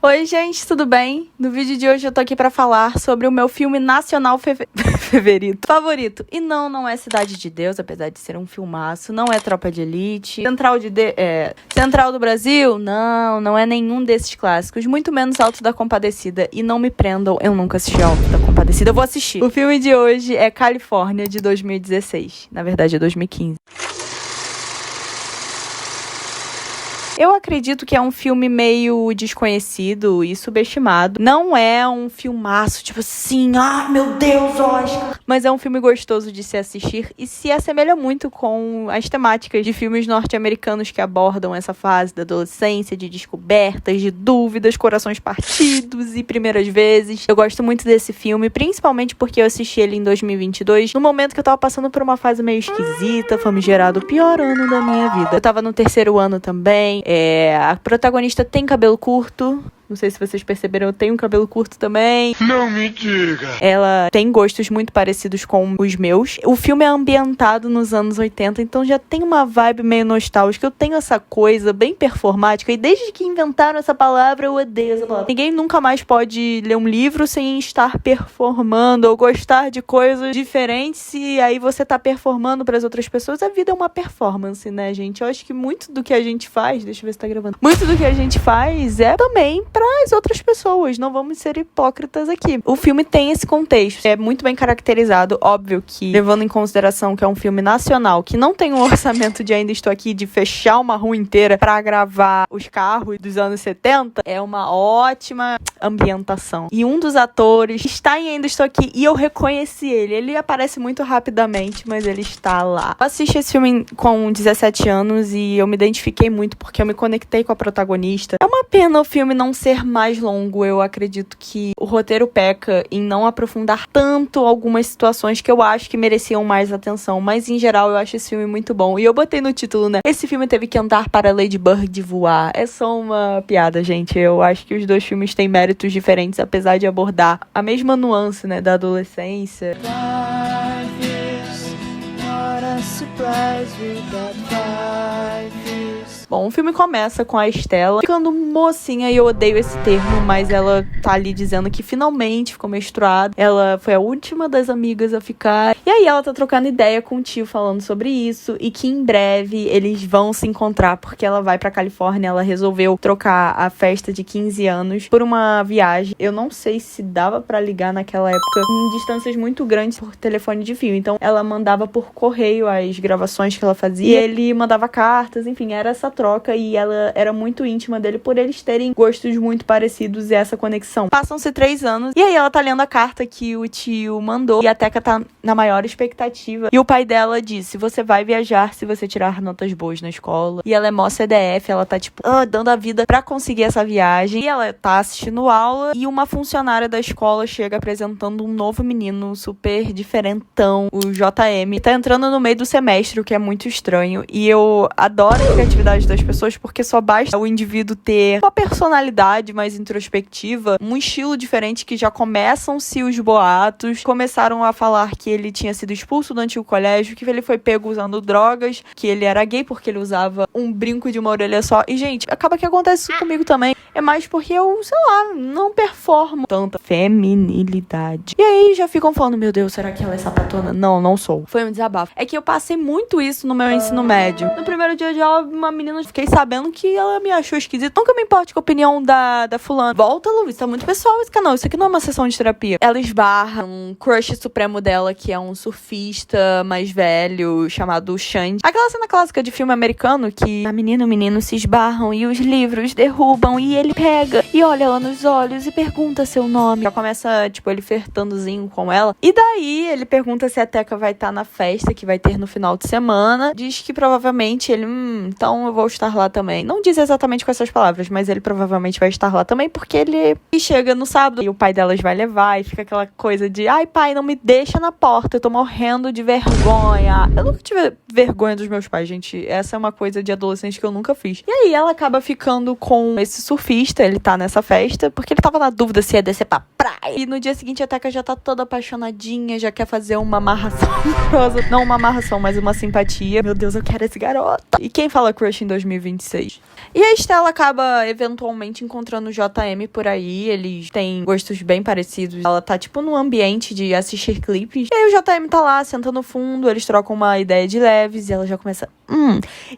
Oi, gente, tudo bem? No vídeo de hoje eu tô aqui pra falar sobre o meu filme nacional favorito. E não é Cidade de Deus, apesar de ser um filmaço. Não é Tropa de Elite. Central do Brasil? Não é nenhum desses clássicos. Muito menos Alto da Compadecida. E não me prendam, eu nunca assisti Alto da Compadecida. Eu vou assistir. O filme de hoje é Califórnia, de 2016. Na verdade, é 2015. Eu acredito que é um filme meio desconhecido e subestimado. Não é um filmaço, tipo assim, meu Deus, Oscar. Mas é um filme gostoso de se assistir e se assemelha muito com as temáticas de filmes norte-americanos que abordam essa fase da adolescência, de descobertas, de dúvidas, corações partidos e primeiras vezes. Eu gosto muito desse filme, principalmente porque eu assisti ele em 2022, no momento que eu tava passando por uma fase meio esquisita, famigerado, o pior ano da minha vida. Eu tava no terceiro ano também. A protagonista tem cabelo curto. Não sei se vocês perceberam, eu tenho um cabelo curto também. Não me diga! Ela tem gostos muito parecidos com os meus. O filme é ambientado nos anos 80, então já tem uma vibe meio nostálgica. Eu tenho essa coisa bem performática, e desde que inventaram essa palavra, eu odeio essa palavra. Ninguém nunca mais pode ler um livro sem estar performando ou gostar de coisas diferentes, e aí você tá performando para as outras pessoas. A vida é uma performance, né, gente? Eu acho que muito do que a gente faz, deixa eu ver se tá gravando. Muito do que a gente faz é também para as outras pessoas, não vamos ser hipócritas aqui. O filme tem esse contexto, é muito bem caracterizado, óbvio que, levando em consideração que é um filme nacional, que não tem um orçamento de Ainda Estou Aqui, de fechar uma rua inteira pra gravar os carros dos anos 70, é uma ótima ambientação. E um dos atores está em Ainda Estou Aqui, e eu reconheci ele aparece muito rapidamente, mas ele está lá. Eu assisti esse filme com 17 anos e eu me identifiquei muito, porque eu me conectei com a protagonista. É uma pena o filme não ser mais longo. Eu acredito que o roteiro peca em não aprofundar tanto algumas situações que eu acho que mereciam mais atenção, mas em geral eu acho esse filme muito bom. E eu botei no título, né? Esse filme teve que andar para Lady Bird voar. É só uma piada, gente. Eu acho que os dois filmes têm méritos diferentes, apesar de abordar a mesma nuance, né, da adolescência. Bom, o filme começa com a Estela ficando mocinha, e eu odeio esse termo, mas ela tá ali dizendo que finalmente ficou menstruada. Ela foi a última das amigas a ficar. E aí ela tá trocando ideia com o tio, falando sobre isso, e que em breve eles vão se encontrar, porque ela vai pra Califórnia. Ela resolveu trocar a festa de 15 anos por uma viagem. Eu não sei se dava pra ligar naquela época em distâncias muito grandes por telefone de fio. Então ela mandava por correio as gravações que ela fazia, e ele mandava cartas, enfim, era essa troca, e ela era muito íntima dele por eles terem gostos muito parecidos e essa conexão. Passam-se 3 anos, e aí ela tá lendo a carta que o tio mandou, e a Teca tá na maior expectativa. E o pai dela disse: você vai viajar se você tirar notas boas na escola. E ela é mó CDF, ela tá dando a vida pra conseguir essa viagem. E ela tá assistindo aula, e uma funcionária da escola chega apresentando um novo menino super diferentão, o JM. Tá entrando no meio do semestre, o que é muito estranho. E eu adoro a criatividade das pessoas, porque só basta o indivíduo ter uma personalidade mais introspectiva, um estilo diferente, que já começam-se os boatos. Começaram a falar que ele tinha sido expulso do antigo colégio, que ele foi pego usando drogas, que ele era gay porque ele usava um brinco de uma orelha só. E, gente, acaba que acontece isso comigo também. É mais porque eu, sei lá, não performo tanta feminilidade. E aí já ficam falando: meu Deus, será que ela é sapatona? Não sou. Foi um desabafo. É que eu passei muito isso no meu ensino médio. No primeiro dia de aula, uma menina, fiquei sabendo que ela me achou esquisita. Nunca me importe com a opinião da fulana. Volta, Luiz, tá muito pessoal esse canal. Isso aqui não é uma sessão de terapia. Ela esbarra um crush supremo dela, que é um surfista mais velho, chamado Xande. Aquela cena clássica de filme americano, que a menina e o menino se esbarram e os livros derrubam, e ele pega e olha ela nos olhos e pergunta seu nome. Já começa, ele flertandozinho com ela. E daí ele pergunta se a Teca vai estar na festa que vai ter no final de semana. Diz que provavelmente ele, então eu vou estar lá também. Não diz exatamente com essas palavras, mas ele provavelmente vai estar lá também, porque ele chega no sábado e o pai delas vai levar, e fica aquela coisa de: ai, pai, não me deixa na porta, eu tô morrendo de vergonha. Eu nunca tive vergonha dos meus pais, gente. Essa é uma coisa de adolescente que eu nunca fiz. E aí ela acaba ficando com esse surfista, ele tá nessa festa, porque ele tava na dúvida se ia descer pra praia. E no dia seguinte a Teca já tá toda apaixonadinha, já quer fazer uma amarração amorosa. Não uma amarração, mas uma simpatia. Meu Deus, eu quero esse garoto. E quem fala crush em 2026. E a Stella acaba eventualmente encontrando o JM por aí. Eles têm gostos bem parecidos. Ela tá tipo num ambiente de assistir clipes. E aí o JM tá lá, senta no fundo. Eles trocam uma ideia de leves e ela já começa...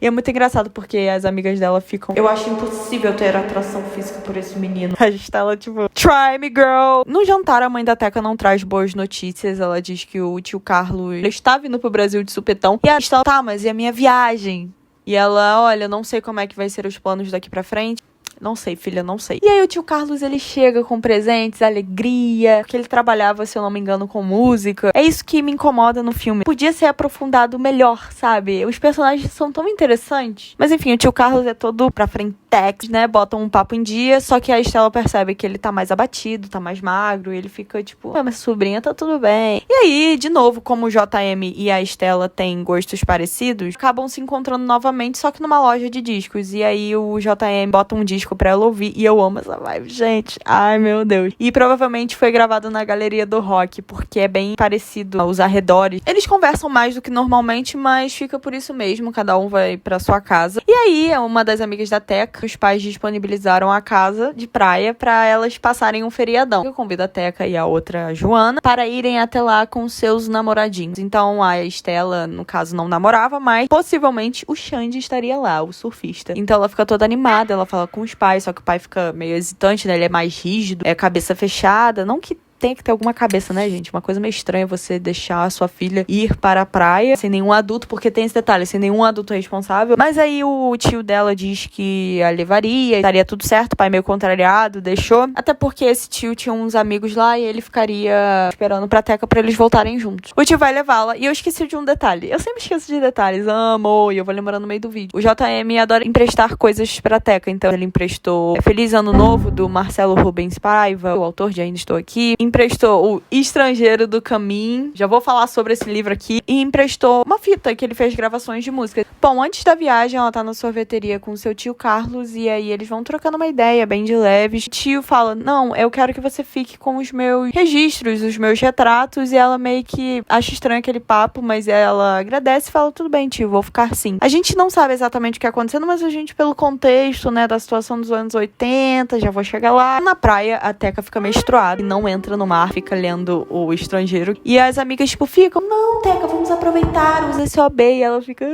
E é muito engraçado porque as amigas dela ficam... Eu acho impossível ter atração física por esse menino. A Stella tipo... Try me, girl! No jantar, a mãe da Teca não traz boas notícias. Ela diz que o tio Carlos... Ele está vindo pro Brasil de supetão. E a Stella... Tá, mas e a minha viagem? E ela, olha, não sei como é que vai ser os planos daqui pra frente. Não sei, filha, não sei. E aí o tio Carlos, ele chega com presentes, alegria, porque ele trabalhava, se eu não me engano, com música. É isso que me incomoda no filme. Podia ser aprofundado melhor, sabe? Os personagens são tão interessantes. Mas enfim, o tio Carlos é todo pra frentex, né? Botam um papo em dia, só que a Stella percebe que ele tá mais abatido, tá mais magro, e ele fica tipo, mas sobrinha, tá tudo bem. E aí, de novo, como o JM e a Stella têm gostos parecidos, acabam se encontrando novamente, só que numa loja de discos. E aí o JM bota um disco pra ela ouvir, e eu amo essa vibe, gente. Ai, meu Deus. E provavelmente foi gravado na Galeria do Rock, porque é bem parecido aos arredores. Eles conversam mais do que normalmente, mas fica por isso mesmo, cada um vai pra sua casa. E aí, uma das amigas da Teca, os pais disponibilizaram a casa de praia pra elas passarem um feriadão. Eu convido a Teca e a outra, a Joana, para irem até lá com seus namoradinhos. Então, a Stella, no caso, não namorava, mas possivelmente o Xande estaria lá, o surfista. Então, ela fica toda animada, ela fala com os pais, só que o pai fica meio hesitante, né? Ele é mais rígido, é cabeça fechada. Não que tem que ter alguma cabeça, né, gente? Uma coisa meio estranha você deixar a sua filha ir para a praia sem nenhum adulto, porque tem esse detalhe, sem nenhum adulto responsável. Mas aí o tio dela diz que a levaria, estaria tudo certo, o pai meio contrariado, deixou. Até porque esse tio tinha uns amigos lá e ele ficaria esperando pra Teca pra eles voltarem juntos. O tio vai levá-la e eu esqueci de um detalhe. Eu sempre esqueço de detalhes, amo, e eu vou lembrando no meio do vídeo. O JM adora emprestar coisas pra Teca, então ele emprestou Feliz Ano Novo, do Marcelo Rubens Paiva, o autor de Ainda Estou Aqui. Emprestou O Estrangeiro do Caminho, já vou falar sobre esse livro aqui, e emprestou uma fita que ele fez gravações de música. Bom, antes da viagem, ela tá na sorveteria com o seu tio Carlos, e aí eles vão trocando uma ideia bem de leves. O tio fala, não, eu quero que você fique com os meus registros, os meus retratos, e ela meio que acha estranho aquele papo, mas ela agradece e fala, tudo bem, tio, vou ficar sim. A gente não sabe exatamente o que é acontecendo, mas a gente, pelo contexto, né, da situação dos anos 80, já vou chegar lá. Na praia, a Teca fica menstruada e não entra no mar, fica lendo O Estrangeiro. E as amigas, tipo, ficam, não, Teca, vamos aproveitar, usa esse OB. E ela fica,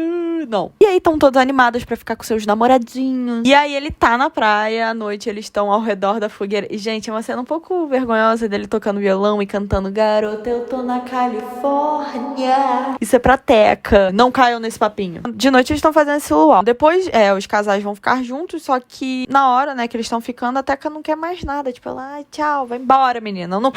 não. E aí estão todas animadas pra ficar com seus namoradinhos. E aí ele tá na praia, à noite eles estão ao redor da fogueira. E, gente, é uma cena um pouco vergonhosa dele tocando violão e cantando, garota, eu tô na Califórnia. Isso é pra Teca. Não caiam nesse papinho. De noite eles estão fazendo esse luau. Depois, os casais vão ficar juntos, só que na hora, né, que eles estão ficando, a Teca não quer mais nada. Tipo, ela, ai, tchau, vai embora, menina. Não.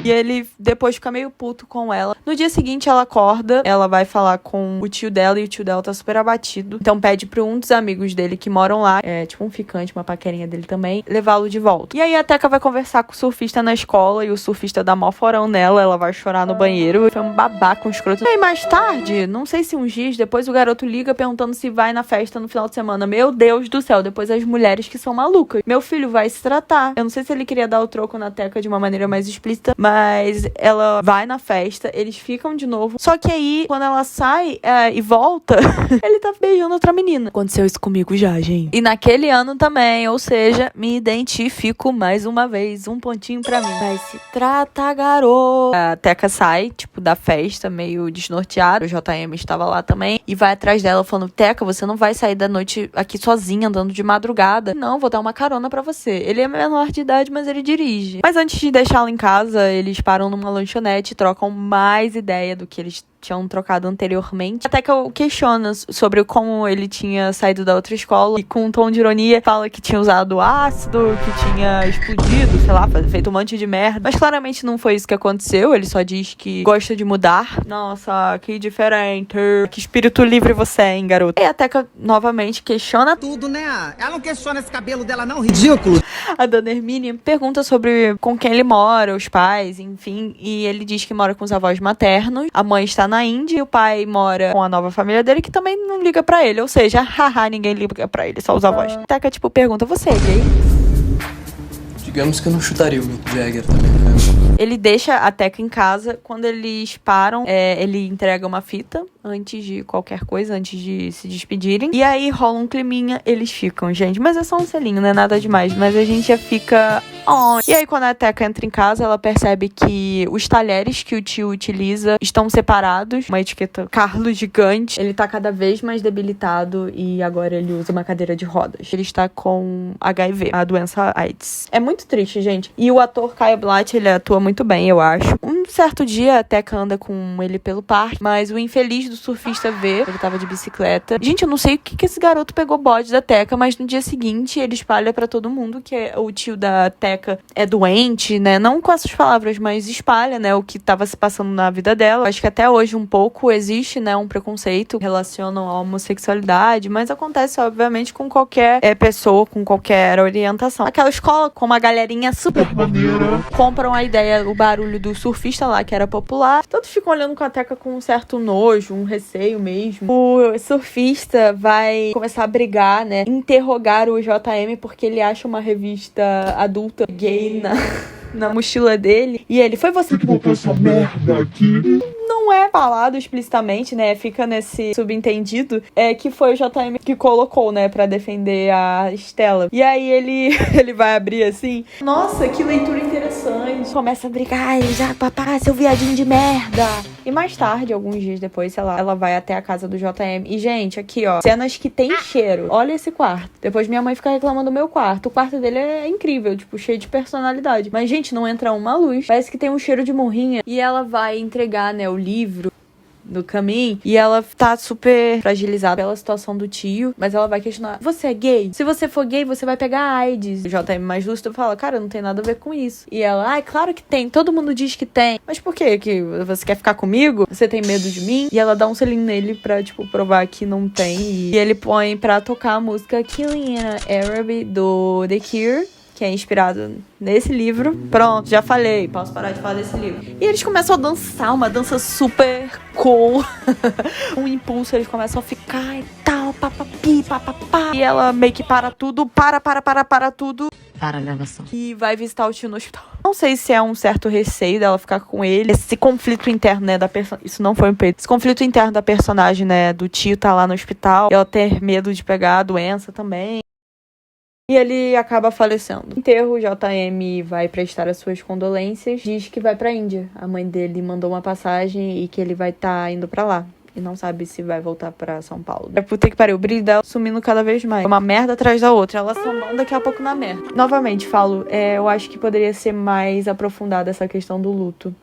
E ele depois fica meio puto com ela. No dia seguinte, ela acorda, ela vai falar com o tio dela e o tio dela tá super abatido. Então pede pra um dos amigos dele que moram lá, tipo um ficante, uma paquerinha dele também, levá-lo de volta. E aí a Teca vai conversar com o surfista na escola e o surfista dá mó forão nela, ela vai chorar no banheiro. Foi um babaca, um escroto. E aí mais tarde, não sei se uns dias depois, o garoto liga perguntando se vai na festa no final de semana. Meu Deus do céu, depois as mulheres que são malucas. Meu filho vai se tratar. Eu não sei se ele queria dar o troco na Teca de uma maneira mais explícita, mas ela vai na festa, eles ficam de novo. Só que aí, quando ela sai e volta, ele tá beijando outra menina. Aconteceu isso comigo já, gente. E naquele ano também, ou seja, me identifico mais uma vez. Um pontinho pra mim. Vai se tratar, garoto. A Teca sai, tipo, da festa, meio desnorteada. O JM estava lá também. E vai atrás dela falando, Teca, você não vai sair da noite aqui sozinha, andando de madrugada. Não, vou dar uma carona pra você. Ele é menor de idade, mas ele dirige. Mas antes de deixá-la em casa, eles param numa lanchonete e trocam mais ideia do que eles tinham trocado anteriormente. Até que eu questiono sobre como ele tinha saído da outra escola e com um tom de ironia fala que tinha usado ácido, que tinha explodido, sei lá, feito um monte de merda. Mas claramente não foi isso que aconteceu, ele só diz que gosta de mudar. Nossa, que diferente. Que espírito livre você é, hein, garoto? E até que eu, novamente, questiona tudo, né? Ela não questiona esse cabelo dela não, ridículo. A dona Hermínia pergunta sobre com quem ele mora, os pais, enfim, e ele diz que mora com os avós maternos. A mãe está na Índia e o pai mora com a nova família dele, que também não liga pra ele. Ou seja, haha, ninguém liga pra ele, só os avós. Teca, tipo, pergunta, você é gay? Digamos que eu não chutaria o Mick Jagger também, né? Ele deixa a Teca em casa. Quando eles param, ele entrega uma fita antes de qualquer coisa, antes de se despedirem. E aí rola um climinha, eles ficam, gente. Mas é só um selinho, não é nada demais. Mas a gente já fica... Oh. E aí quando a Teca entra em casa, ela percebe que os talheres que o tio utiliza estão separados. Uma etiqueta Carlos gigante. Ele tá cada vez mais debilitado e agora ele usa uma cadeira de rodas. Ele está com HIV, a doença AIDS. É muito triste, gente. E o ator Kyle Blatt, ele atua muito bem, eu acho. Um certo dia a Teca anda com ele pelo parque, mas o infeliz do surfista vê, ele tava de bicicleta. Gente, eu não sei o que esse garoto pegou bode da Teca, mas no dia seguinte ele espalha pra todo mundo que o tio da Teca é doente, né? Não com essas palavras, mas espalha, né, o que tava se passando na vida dela. Acho que até hoje um pouco existe, né, um preconceito relacionado à homossexualidade, mas acontece, obviamente, com qualquer pessoa, com qualquer orientação. Aquela escola com uma galerinha super maneira, compram a ideia, o barulho do surfista lá, que era popular. Todos ficam olhando com a Teca com um certo nojo, um receio mesmo. O surfista vai começar a brigar, né, interrogar o JM porque ele acha uma revista adulta gay na mochila dele. E ele, foi você que botou essa merda aqui? Não é falado explicitamente, né? Fica nesse subentendido que foi o JM que colocou, né? Pra defender a Stella. E aí ele vai abrir assim. Nossa, que leitura interessante. Começa a brigar. Ele já, papá, seu viadinho de merda. E mais tarde, alguns dias depois, sei lá, ela vai até a casa do JM. E, gente, aqui, ó, cenas que tem cheiro. Olha esse quarto. Depois minha mãe fica reclamando do meu quarto. O quarto dele é incrível, tipo, cheio de personalidade. Mas, gente, não entra uma luz. Parece que tem um cheiro de morrinha. E ela vai entregar, né, o livro no caminho, e ela tá super fragilizada pela situação do tio, mas ela vai questionar, você é gay? Se você for gay, você vai pegar AIDS. O JM mais lúcido fala, cara, não tem nada a ver com isso. E ela, claro que tem, todo mundo diz que tem. Mas por quê? Que você quer ficar comigo? Você tem medo de mim? E ela dá um selinho nele pra, tipo, provar que não tem. E ele põe pra tocar a música Killing in an Arab do The Cure, que é inspirado nesse livro. Pronto, já falei, posso parar de falar desse livro. E eles começam a dançar, uma dança super cool. Um impulso, eles começam a ficar e tal, papapi, papapá. E ela meio que para tudo, para tudo. Para a gravação. E vai visitar o tio no hospital. Não sei se é um certo receio dela ficar com ele. Esse conflito interno, né, da personagem. Isso não foi um peito. Esse conflito interno da personagem, né, do tio tá lá no hospital. Ela ter medo de pegar a doença também. E ele acaba falecendo. No enterro, o JM vai prestar as suas condolências. Diz que vai pra Índia. A mãe dele mandou uma passagem e que ele vai estar indo pra lá. E não sabe se vai voltar pra São Paulo. É puta que pariu. O brilho dela sumindo cada vez mais. Uma merda atrás da outra. Ela só daqui a pouco na merda. Novamente, falo, eu acho que poderia ser mais aprofundada essa questão do luto.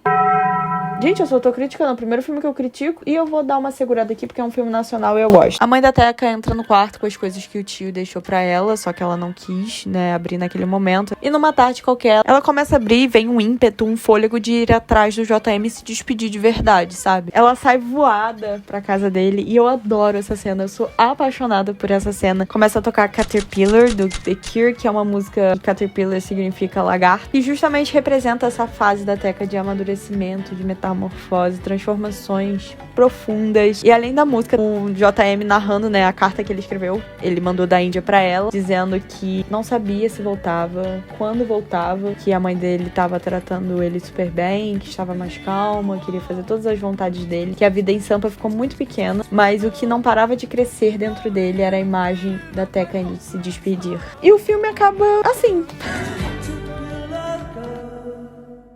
Gente, eu só tô criticando. É o primeiro filme que eu critico. E eu vou dar uma segurada aqui, porque é um filme nacional e eu gosto. A mãe da Teca entra no quarto com as coisas que o tio deixou pra ela. Só que ela não quis, né, abrir naquele momento. E numa tarde qualquer, ela começa a abrir e vem um ímpeto, um fôlego de ir atrás do JM e se despedir de verdade, sabe? Ela sai voada pra casa dele. E eu adoro essa cena. Eu sou apaixonada por essa cena. Começa a tocar Caterpillar, do The Cure, que é uma música que Caterpillar significa lagarto. E justamente representa essa fase da Teca de amadurecimento, de metamorfose, transformações profundas. E além da música, o JM narrando, né, a carta que ele escreveu, ele mandou da Índia pra ela, dizendo que não sabia se voltava, quando voltava, que a mãe dele tava tratando ele super bem, que estava mais calma, queria fazer todas as vontades dele, que a vida em Sampa ficou muito pequena, mas o que não parava de crescer dentro dele era a imagem da Teca indo se despedir. E o filme acaba assim.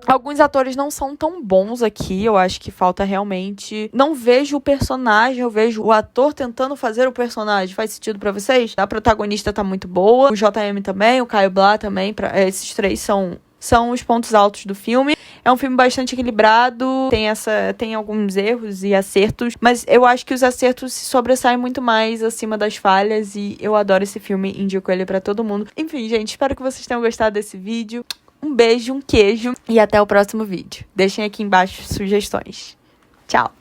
Alguns atores não são tão bons aqui, eu acho que falta realmente... Não vejo o personagem, eu vejo o ator tentando fazer o personagem. Faz sentido pra vocês? A protagonista tá muito boa, o JM também, o Kyle Blatt também, esses três são os pontos altos do filme. É um filme bastante equilibrado, tem alguns erros e acertos, mas eu acho que os acertos se sobressaem muito mais acima das falhas e eu adoro esse filme, indico ele pra todo mundo. Enfim, gente, espero que vocês tenham gostado desse vídeo. Um beijo, um queijo e até o próximo vídeo. Deixem aqui embaixo sugestões. Tchau!